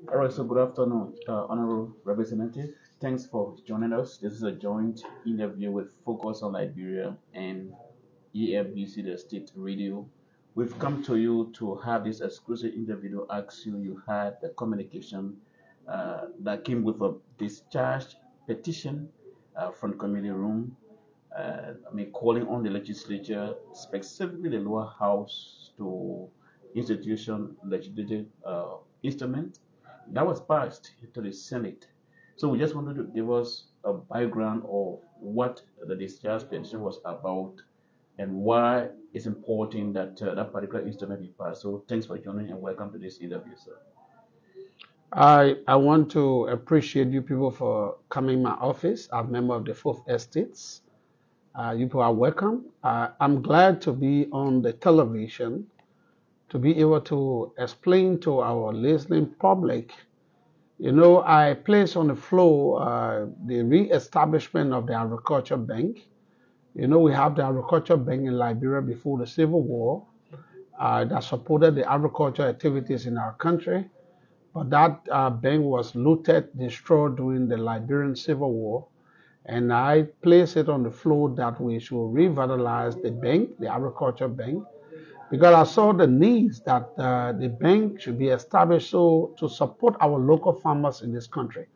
All right, so good afternoon, Honorable Representative. Thanks for joining us. This is a joint interview with Focus on Liberia and EFBC, the state radio. We've come to you to have this exclusive interview to ask you. You had the communication that came with a discharge petition from the committee room. Calling on the legislature, specifically the lower house, to institution legislative instrument that was passed to the Senate. So we just wanted to give us a background of what the discharge petition was about and why it's important that that particular instrument be passed. So thanks for joining and welcome to this interview, sir. I want to appreciate you people for coming to my office. I'm a member of the Fourth Estates. You people are welcome. I'm glad to be on the television to be able to explain to our listening public. I place on the floor the re-establishment of the Agriculture Bank. We have the Agriculture Bank in Liberia before the Civil War that supported the agricultural activities in our country. But that bank was looted, destroyed during the Liberian Civil War. And I place it on the floor that we should revitalize the bank, the Agriculture Bank, because I saw the needs that the bank should be established so to support our local farmers in this country.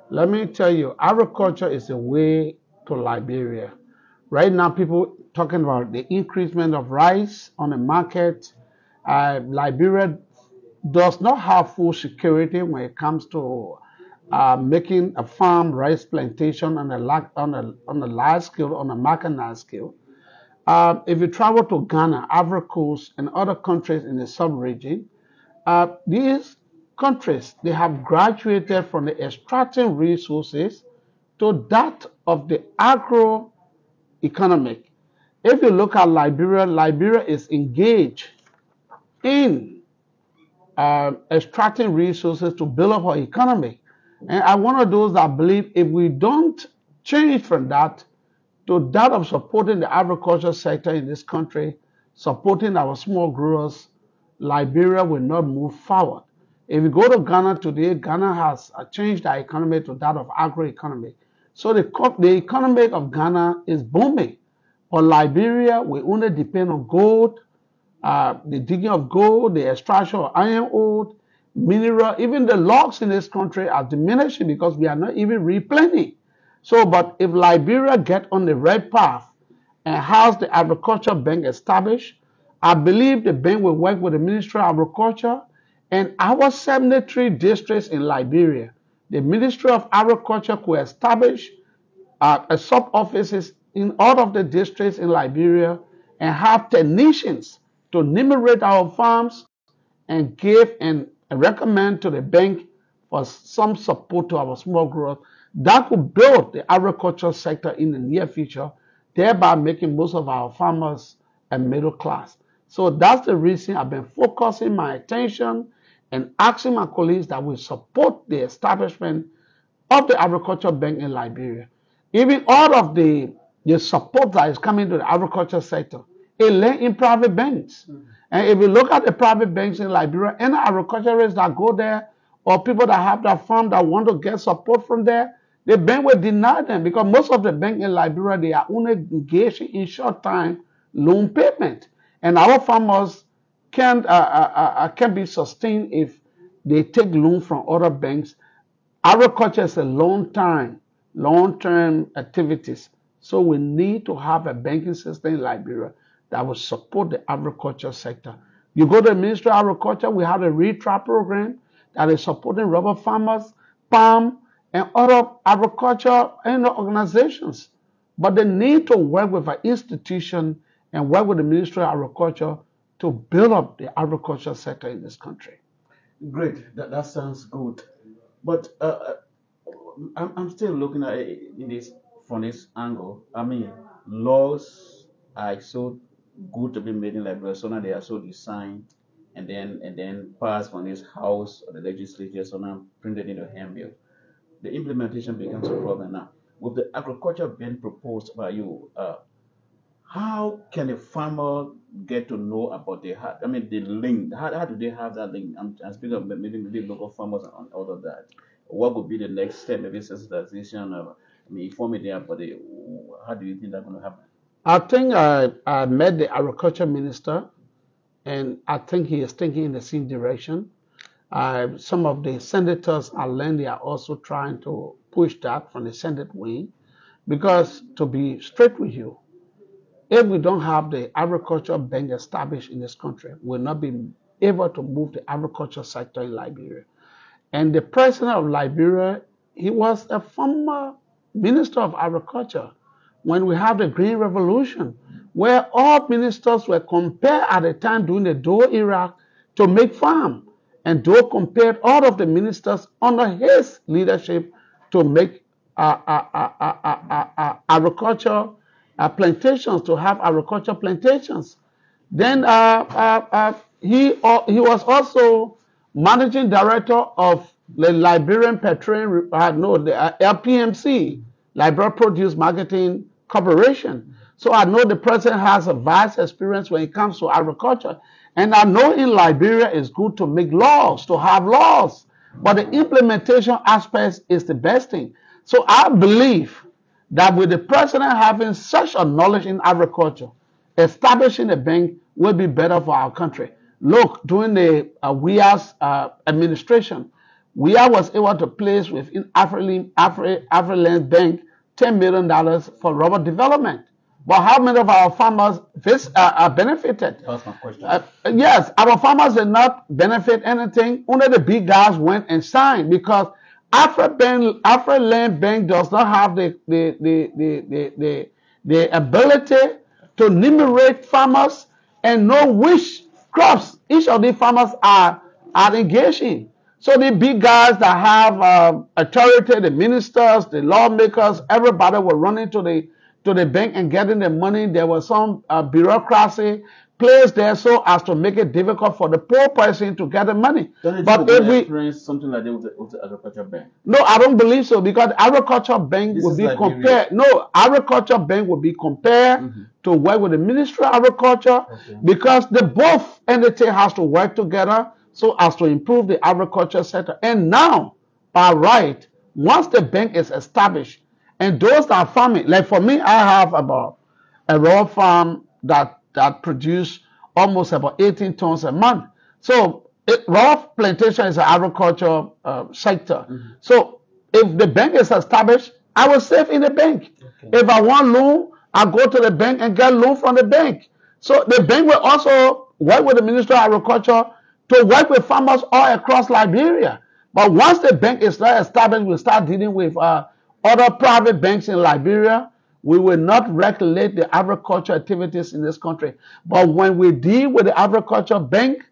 Let me tell you, agriculture is the way to Liberia. Right now, people talking about the increasement of rice on the market. Liberia does not have full security when it comes to making a farm rice plantation on a large scale, on a mechanized scale. If you travel to Ghana, Ivory Coast, and other countries in the sub-region, these countries they have graduated from the extracting resources to that of the agro-economic. If you look at Liberia, Liberia is engaged in extracting resources to build up our economy. And I'm one of those that believe if we don't change from that to that of supporting the agriculture sector in this country, supporting our small growers, Liberia will not move forward. If you go to Ghana today, Ghana has changed their economy to that of agroeconomy. So the economy of Ghana is booming. But Liberia, we only depend on gold, the digging of gold, the extraction of iron ore, mineral, even the logs in this country are diminishing because we are not even replanting. So, but if Liberia get on the right path and has the Agriculture Bank established, I believe the bank will work with the Ministry of Agriculture and our 73 districts in Liberia. The Ministry of Agriculture could establish a sub-offices in all of the districts in Liberia and have technicians to enumerate our farms and give and recommend to the bank for some support to our small growth that could build the agricultural sector in the near future, thereby making most of our farmers a middle class. So that's the reason I've been focusing my attention and asking my colleagues that we support the establishment of the Agriculture Bank in Liberia. Even all of the support that is coming to the agriculture sector, it lay in private banks. And if you look at the private banks in Liberia, any agriculturists that go there or people that have that farm that want to get support from there, the bank will deny them because most of the banks in Liberia, they are only engaged in short time loan payment. And our farmers can be sustained if they take loan from other banks. Agriculture is a long-term activities. So we need to have a banking system in Liberia that will support the agriculture sector. You go to the Ministry of Agriculture, we have a retrap program that is supporting rubber farmers, palm, and other agriculture organizations. But they need to work with an institution and work with the Ministry of Agriculture to build up the agriculture sector in this country. Great, that sounds good. But I'm still looking at it in this from this angle. Laws are so good to be made in Liberia, so now they are so designed and then passed from this house or the legislature, so now printed into handbill. The implementation becomes a problem now. With the agriculture being proposed by you, How can a farmer get to know about the link? How do they have that link? I'm speaking of maybe local farmers and all of that. What would be the next step? Maybe sensitization or informing them about it. How do you think that's going to happen? I think I met the agriculture minister, and I think he is thinking in the same direction. Some of the senators are learning, they are also trying to push that from the Senate wing. Because to be straight with you, if we don't have the agriculture bank established in this country, we'll not be able to move the agriculture sector in Liberia. And the president of Liberia, he was a former minister of agriculture when we had the Green Revolution, where all ministers were compared at the time during the Doe era to make farm. And Doe compared all of the ministers under his leadership to make agriculture plantations, to have agriculture plantations. Then he was also managing director of the Liberian Petroleum, the LPMC, Liberia Produce Marketing Corporation. So I know the president has a vast experience when it comes to agriculture. And I know in Liberia it's good to make laws, to have laws. But the implementation aspect is the best thing. So I believe that with the president having such a knowledge in agriculture, establishing a bank will be better for our country. Look, during the WIA's administration, WIA was able to place within Afriland Bank $10 million for rubber development. But how many of our farmers benefited? That's my question. Yes, our farmers did not benefit anything. Only the big guys went and signed because Afriland Bank does not have the ability to enumerate farmers and know which crops each of the farmers are engaged in. So the big guys that have authority, the ministers, the lawmakers, everybody will run into the bank and getting the money. There was some bureaucracy placed there so as to make it difficult for the poor person to get the money. But if we experience something like that with the agriculture bank, no, I don't believe so because agriculture bank will be compared. No, agriculture bank will be compared to work with the Ministry of Agriculture because the both entity has to work together so as to improve the agriculture sector. And now, by right, once the bank is established, and those that are farming, like for me, I have about a raw farm that produce almost about 18 tons a month. So raw plantation is an agriculture sector. So if the bank is established, I will save in the bank. If I want loan, I go to the bank and get loan from the bank. So the bank will also work with the Ministry of Agriculture to work with farmers all across Liberia. But once the bank is not established, we start dealing with other private banks in Liberia. We will not regulate the agriculture activities in this country. But when we deal with the agriculture bank,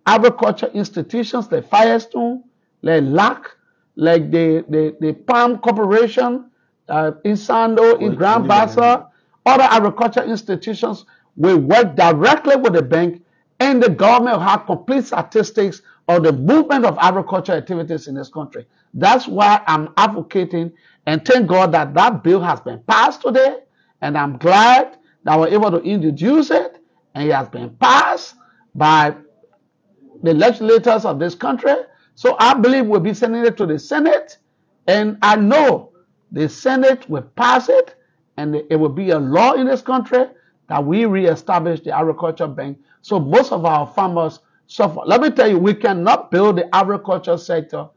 agriculture institutions like Firestone, like LAC, like the Palm Corporation in Sando, in Grand Bassa, other agriculture institutions will work directly with the bank, and the government will have complete statistics of the movement of agriculture activities in this country. That's why I'm advocating, and thank God that that bill has been passed today, and I'm glad that we're able to introduce it, and it has been passed by the legislators of this country. So I believe we'll be sending it to the Senate, and I know the Senate will pass it, and it will be a law in this country that we reestablish the agriculture bank. So most of our farmers suffer. Let me tell you, we cannot build the agriculture sector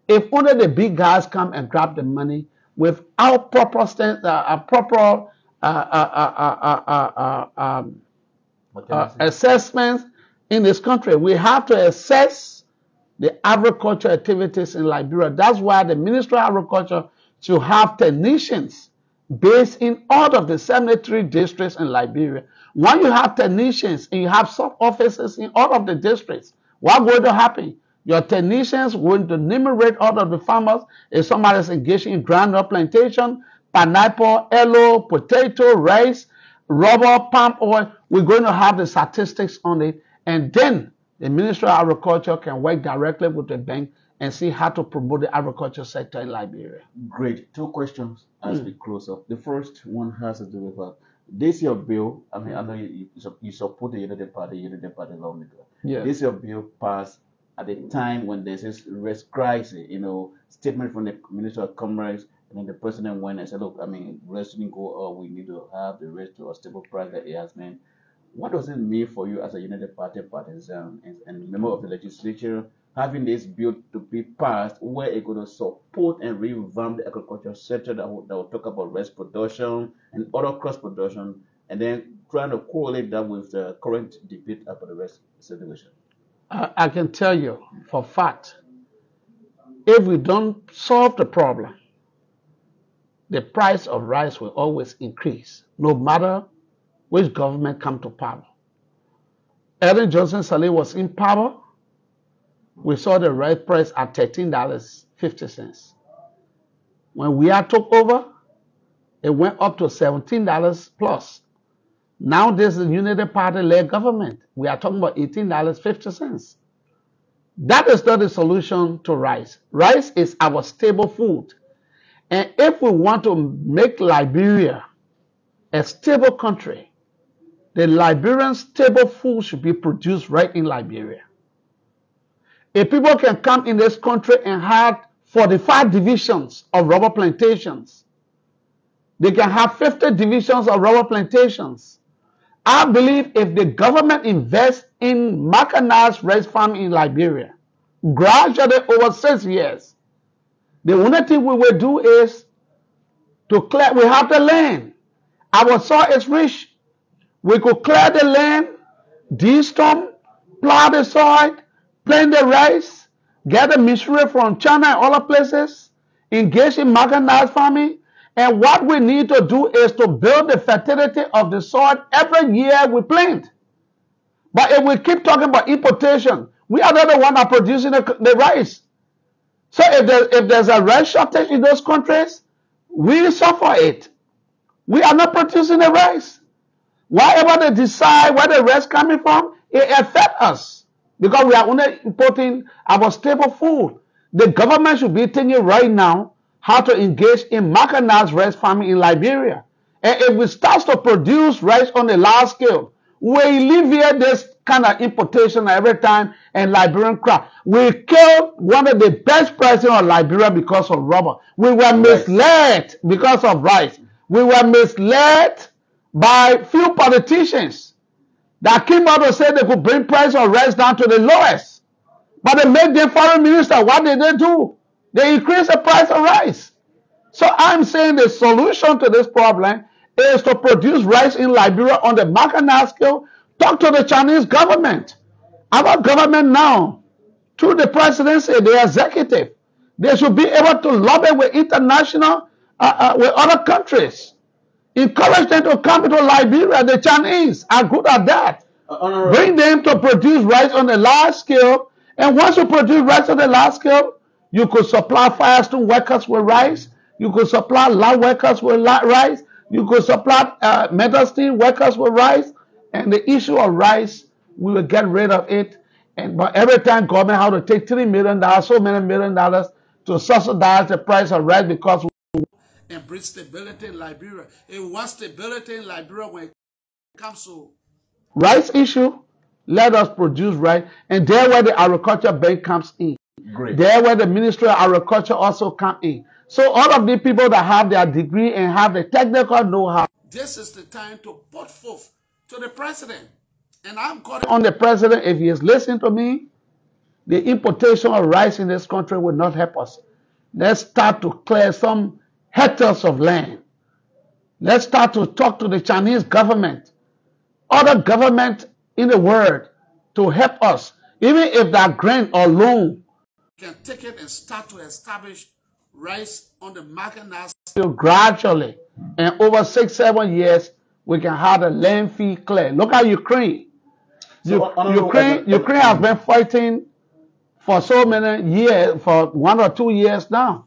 if only the big guys come and grab the money without proper assessments in this country. We have to assess the agriculture activities in Liberia. That's why the Ministry of Agriculture should have technicians based in all of the 73 districts in Liberia. When you have technicians and you have sub-offices in all of the districts, what's going to happen? Your technicians going to enumerate all of the farmers. If somebody is engaged in groundnut plantation, pineapple, yellow, potato, rice, rubber, palm oil, we're going to have the statistics on it. And then the Ministry of Agriculture can work directly with the bank and see how to promote the agriculture sector in Liberia. Great. Two questions as we close up. The first one has to do with This your bill. I mean, I know you support the United Party lawmaker. Yeah. This your bill passed at the time when there's this risk crisis. Statement from the Minister of Commerce, and then the president went and said, "Look, I mean, risk didn't go up. We need to have the risk to a stable price that it has been." What does it mean for you as a United Party partisan and member of the legislature having this bill to be passed where it's going to support and revamp the agriculture sector that will talk about rice production and other cross production, and then trying to correlate that with the current debate about the rice situation? I can tell you for a fact, if we don't solve the problem, the price of rice will always increase, no matter which government come to power. Ellen Johnson Sirleaf was in power. We saw the rice price at $13.50. When we took over, it went up to $17 plus. Now this is a United Party-led government. We are talking about $18.50. That is not the solution to rice. Rice is our staple food. And if we want to make Liberia a stable country, the Liberian staple food should be produced right in Liberia. If people can come in this country and have 45 divisions of rubber plantations, they can have 50 divisions of rubber plantations. I believe if the government invests in mechanized rice farming in Liberia, gradually over 6 years, the only thing we will do is to clear. We have the land. Our soil is rich. We could clear the land, de-stump, plow the soil, plant the rice, get the machinery from China and other places, engage in mechanized farming. And what we need to do is to build the fertility of the soil every year we plant. But if we keep talking about importation, we are not the one that producing the rice. So if there's a rice shortage in those countries, we suffer it. We are not producing the rice. Whatever they decide where the rice coming from, it affects us because we are only importing our staple food. The government should be thinking right now how to engage in mechanized rice farming in Liberia. And if we start to produce rice on a large scale, we alleviate this kind of importation every time and Liberian crop. We killed one of the best presidents of Liberia because of rubber. We were misled because of rice. We were misled by few politicians that came out and said they could bring price of rice down to the lowest. But they made them foreign minister. What did they do? They increased the price of rice. So I'm saying the solution to this problem is to produce rice in Liberia on the mechanized scale. Talk to the Chinese government. Our government now, through the presidency, the executive, they should be able to lobby with international, with other countries. Encourage them to come to Liberia. The Chinese are good at that. Bring them to produce rice on a large scale. And once you produce rice on a large scale, you could supply Firestone workers with rice. You could supply lab workers with rice. You could supply metal steel workers with rice. And the issue of rice, we will get rid of it. But every time government has to take $3 million, so many $1 million to subsidize the price of rice because and bring stability in Liberia. It wants stability in Liberia when it comes to rice issue. Let us produce rice, and there where the Agriculture Bank comes in. Great. There where the Ministry of Agriculture also come in. So all of the people that have their degree and have the technical know-how, this is the time to put forth to the president. And I'm calling on the president, if he is listening to me, the importation of rice in this country will not help us. Let's start to clear some hectares of land. Let's start to talk to the Chinese government, other government in the world to help us. Even if that grant or loan can take it and start to establish rice on the market now still gradually. And over 6-7 years, we can have the land fee clear. Look at Ukraine. Ukraine has been fighting for so many years, for 1 or 2 years now.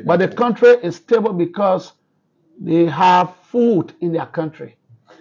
But the country is stable because they have food in their country.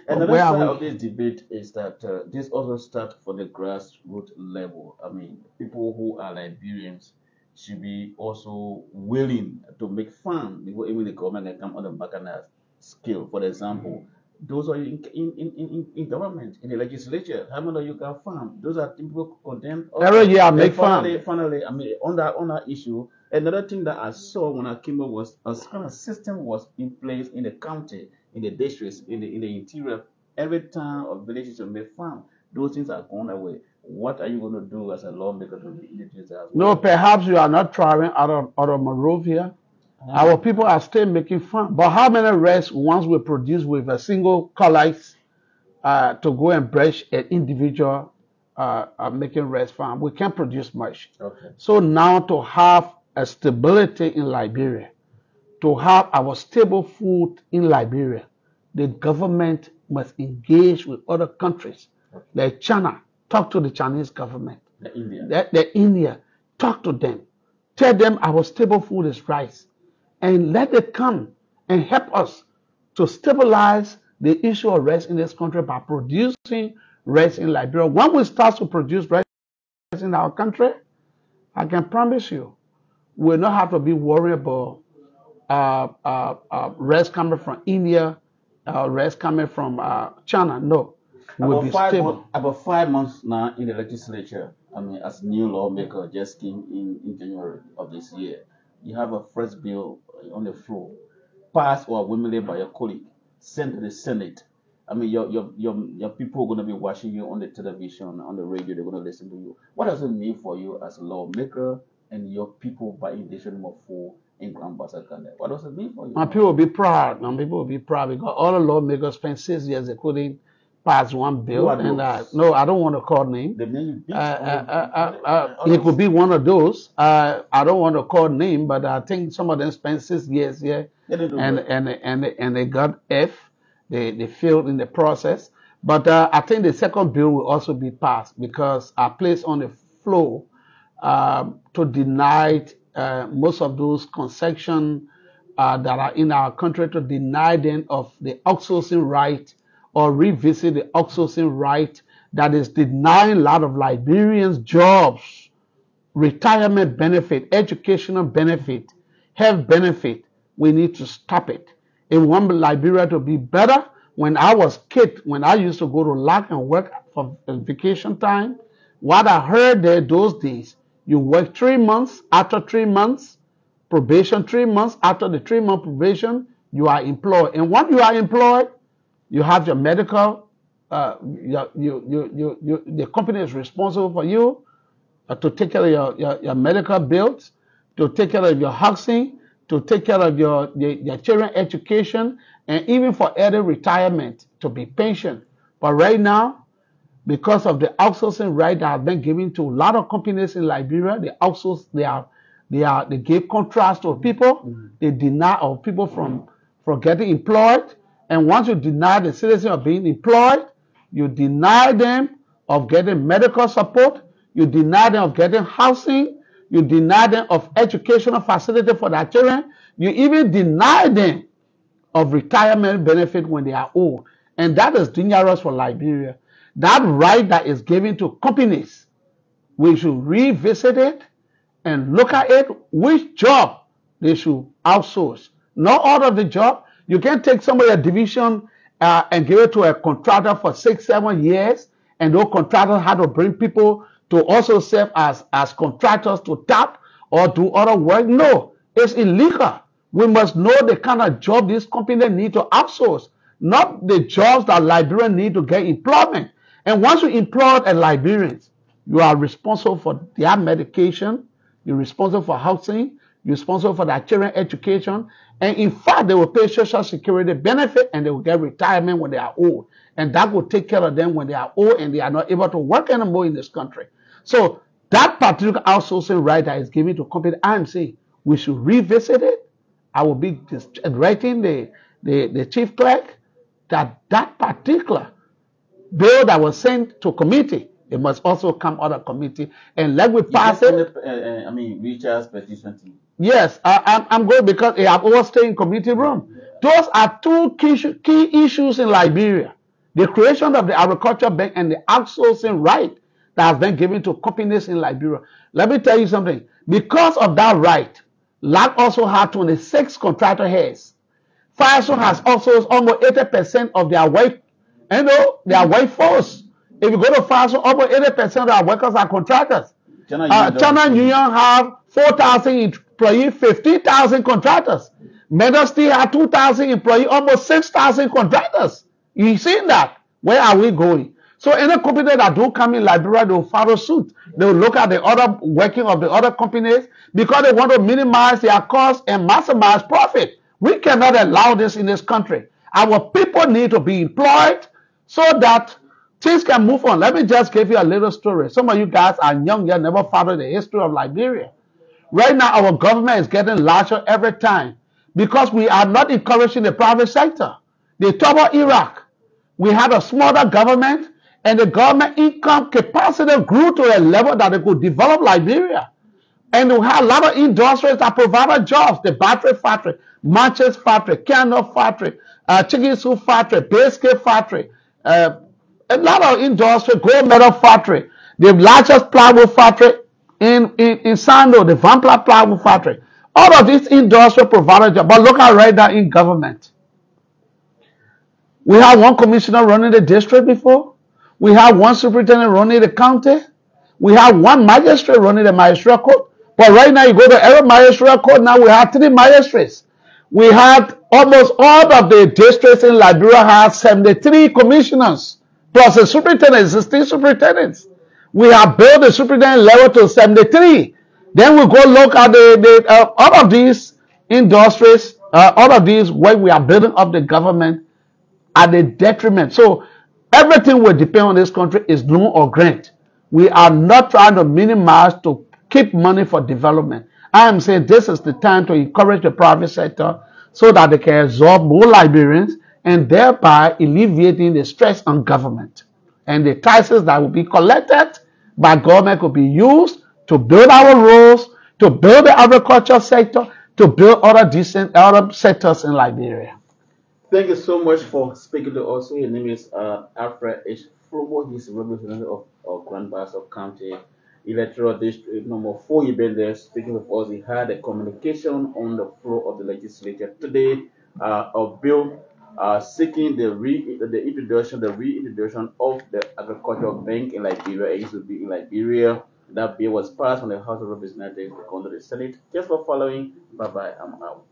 And the other side of this debate is that this also starts for the grassroots level. I mean, people who are Liberians should be also willing to make fun before even the government can come on the mechanized scale. For example, Those are in government, in the legislature. How many of you can farm? Those are things people condemn Every also. year I And make fun. finally, I mean, on that issue, another thing that I saw when I came up was a kind of system was in place in the county, in the districts, in the interior. Every town or village should make farm. Those things are gone away. What are you going to do as a lawmaker to introduce that as No, well? perhaps you are not trying out of Monrovia. Our people are still making fun. But how many rests once we produce with a single collites to go and brush an individual making rest farm? We can't produce much. Okay. So now to have a stability in Liberia, to have our stable food in Liberia, the government must engage with other countries like China. Talk to the Chinese government. The India. The India. Talk to them. Tell them our stable food is rice. And let them come and help us to stabilize the issue of rice in this country by producing rice in Liberia. When we start to produce rice in our country, I can promise you, we'll not have to be worried about rice coming from India, rice coming from China. No, we'll be stable. About 5 months now in the legislature. I mean, as new lawmaker just came in January of this year. You have a first bill on the floor, passed or willingly by your colleague, sent to the Senate. I mean, your people are going to be watching you on the television, on the radio. They're going to listen to you. What does it mean for you as a lawmaker and your people by edition number 4 in Grand Bassa County? What does it mean for you? My people will be proud. My people will be proud because all the lawmakers spent 6 years. They couldn't pass one bill. And no, I don't want to call name. The name it could be one of those. I don't want to call name, but I think some of them spent 6 years here, and they got F. They failed in the process. But I think the second bill will also be passed because I placed on the floor to deny most of those concessions that are in our country, to deny them of the outsourcing right or revisit the outsourcing right that is denying a lot of Liberians jobs, retirement benefit, educational benefit, health benefit. We need to stop it. If we want Liberia to be better, when I was kid, when I used to go to LAC and work for vacation time, what I heard there those days, you work 3 months, after 3 months, probation 3 months, after the 3-month probation, you are employed. And once you are employed, you have your medical, the company is responsible for you to take care of your medical bills, to take care of your housing, to take care of your children education, and even for early retirement, to be pensioned. But right now, because of the outsourcing right that has been given to a lot of companies in Liberia, they outsource, they give contracts to people, they deny of people from getting employed. And once you deny the citizen of being employed, you deny them of getting medical support, you deny them of getting housing, you deny them of educational facility for their children, you even deny them of retirement benefit when they are old. And that is dangerous for Liberia. That right that is given to companies, we should revisit it and look at it, which job they should outsource. Not all of the job. You can't take some of your division and give it to a contractor for 6-7 years, and those contractors have to bring people to also serve as contractors to tap or do other work. No, it's illegal. We must know the kind of job these companies need to outsource, not the jobs that Liberians need to get employment. And once you employ a Liberian, you are responsible for their medication, you're responsible for housing, you're responsible for their children education, and in fact, they will pay social security benefit and they will get retirement when they are old. And that will take care of them when they are old and they are not able to work anymore in this country. So that particular outsourcing right that is given to company, I'm saying we should revisit it. I will be writing the chief clerk that particular bill that was sent to committee, it must also come out of committee and let me pass it. Richard's petition team. Yes, I'm good because I have overstayed in committee room. Those are two key issues in Liberia. The creation of the Agriculture Bank and the outsourcing right that has been given to companies in Liberia. Let me tell you something. Because of that right, LAC also had 26 contractor heads. FASO has also almost 80% of their work, their workforce. If you go to FASO, almost 80% of our workers are contractors. China Union have 4,000 employees, 15,000 contractors. Metal Steel have 2,000 employees, almost 6,000 contractors. You see that? Where are we going? So any company that do come in Liberia, they will follow suit. They will look at the other working of the other companies because they want to minimize their costs and maximize profit. We cannot allow this in this country. Our people need to be employed so that things can move on. Let me just give you a little story. Some of you guys are young, you never followed the history of Liberia. Right now, our government is getting larger every time because we are not encouraging the private sector. They talk about Iraq. We had a smaller government, and the government income capacity grew to a level that it could develop Liberia. And we had a lot of industries that provided jobs. The battery factory, matches factory, candle factory, chicken soup factory, biscuit factory, a lot of industry, gold metal factory, the largest plywood factory in Sando, the Vampla plywood factory. All of these industries provided jobs. But look at right now in government. We have one commissioner running the district before. We have one superintendent running the county. We have one magistrate running the magistrate court. But right now, you go to every magistrate court, now we have 3 magistrates. We had almost all of the districts in Liberia have 73 commissioners, plus a superintendent, 16 superintendents. We have built the superintendent level to 73. Then we go look at all of these industries, all of these where we are building up the government at the detriment. So everything will depend on this country is loan or grant. We are not trying to minimize to keep money for development. I am saying this is the time to encourage the private sector so that they can absorb more Liberians and thereby alleviating the stress on government. And the taxes that will be collected by government could be used to build our roads, to build the agriculture sector, to build other sectors in Liberia. Thank you so much for speaking to us. His name is Alfred Flomo. He's a representative of Grand Bassa County Electoral District number 4. He's been there speaking with us. He had a communication on the floor of the legislature today, a bill seeking the reintroduction of the Agriculture Bank in Liberia. It used to be in Liberia. That bill was passed on the House of Representatives, going to the Senate. Just for following. Bye bye. I'm out.